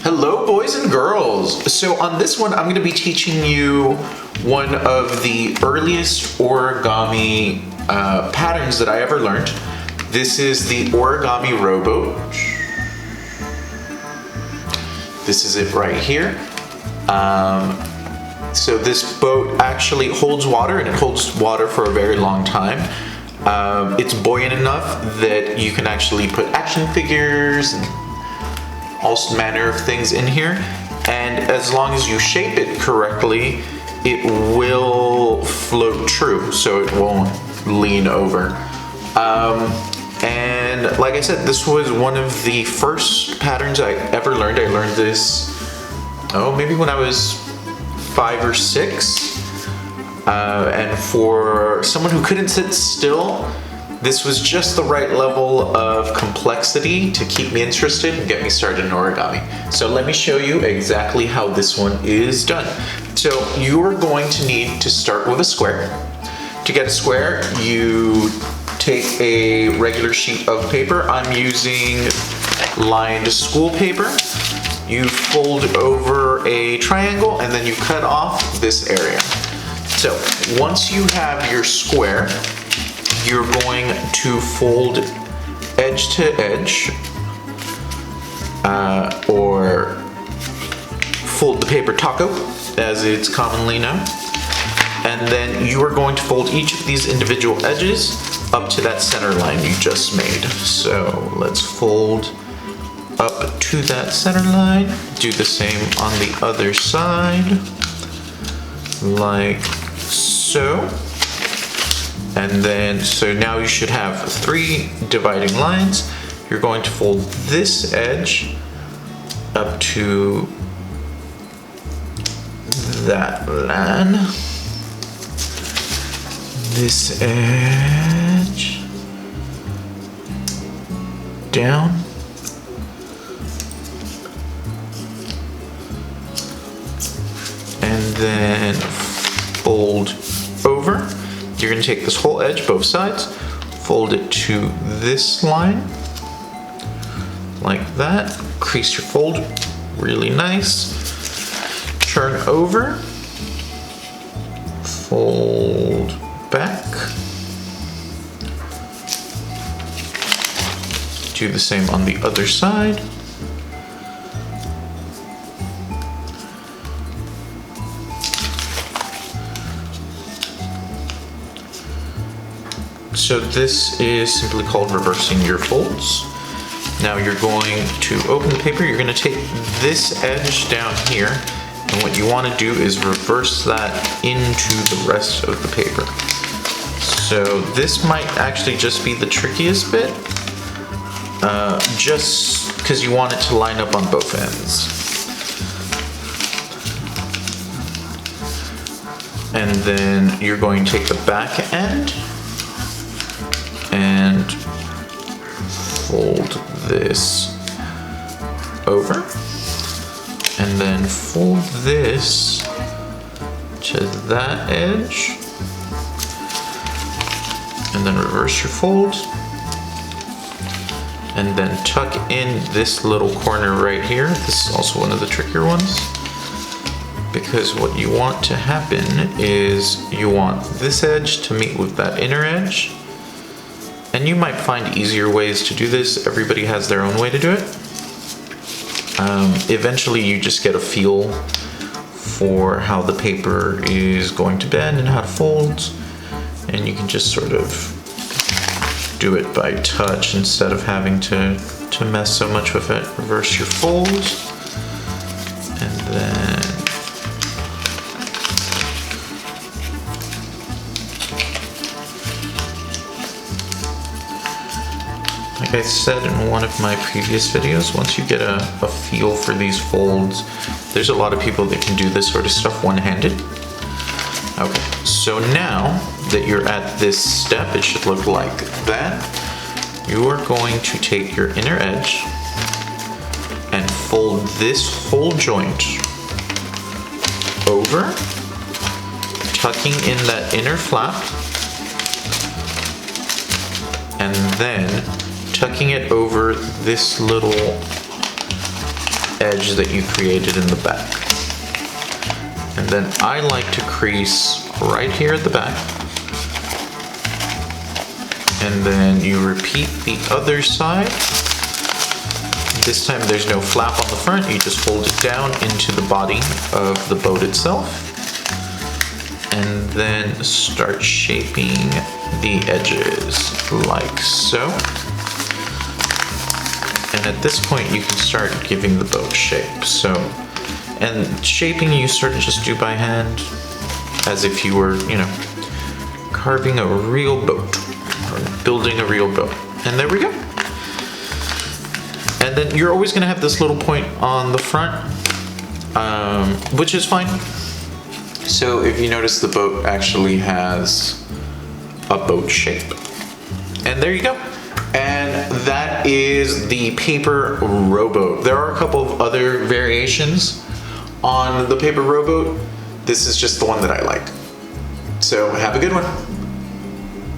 Hello boys and girls! So on this one I'm going to be teaching you one of the earliest origami patterns that I ever learned. This is the origami rowboat. This is it right here. So this boat actually holds water, and it holds water for a very long time. It's buoyant enough that you can actually put action figures and all manner of things in here, and as long as you shape it correctly, it will float true, so it won't lean over. And like I said, this was one of the first patterns I ever learned. I learned this, maybe when I was 5 or 6. And for someone who couldn't sit still, this was just the right level of complexity to keep me interested and get me started in origami. So let me show you exactly how this one is done. So you are going to need to start with a square. To get a square, you take a regular sheet of paper. I'm using lined school paper. You fold over a triangle and then you cut off this area. So once you have your square, you're going to fold edge to edge, or fold the paper taco, as it's commonly known. And then you are going to fold each of these individual edges up to that center line you just made. So let's fold up to that center line. Do the same on the other side, like so. And then, so now you should have 3 dividing lines. You're going to fold this edge up to that line. This edge down. And then fold over. You're going to take this whole edge, both sides, fold it to this line, like that. Crease your fold, really nice. Turn over, fold back. Do the same on the other side. So this is simply called reversing your folds. Now you're going to open the paper, you're going to take this edge down here, and what you want to do is reverse that into the rest of the paper. So this might actually just be the trickiest bit, just because you want it to line up on both ends. And then you're going to take the back end and fold this over, and then fold this to that edge, and then reverse your fold, and then tuck in this little corner right here. This is also one of the trickier ones, because what you want to happen is you want this edge to meet with that inner edge. And you might find easier ways to do this. Everybody has their own way to do it. Eventually you just get a feel for how the paper is going to bend and how to fold. And you can just sort of do it by touch instead of having to mess so much with it. Reverse your fold. And then like I said in one of my previous videos, once you get a feel for these folds, there's a lot of people that can do this sort of stuff one-handed. Okay, so now that you're at this step, it should look like that. You are going to take your inner edge and fold this whole joint over, tucking in that inner flap, and then tucking it over this little edge that you created in the back. And then I like to crease right here at the back. And then you repeat the other side. This time there's no flap on the front, you just fold it down into the body of the boat itself. And then start shaping the edges like so. And at this point you can start giving the boat shape. So, and shaping you sort of just do by hand, as if you were, you know, carving a real boat, or building a real boat. And there we go. And then you're always gonna have this little point on the front, which is fine. So if you notice, the boat actually has a boat shape. And there you go. And that is the paper rowboat. There are a couple of other variations on the paper rowboat. This is just the one that I like. So have a good one.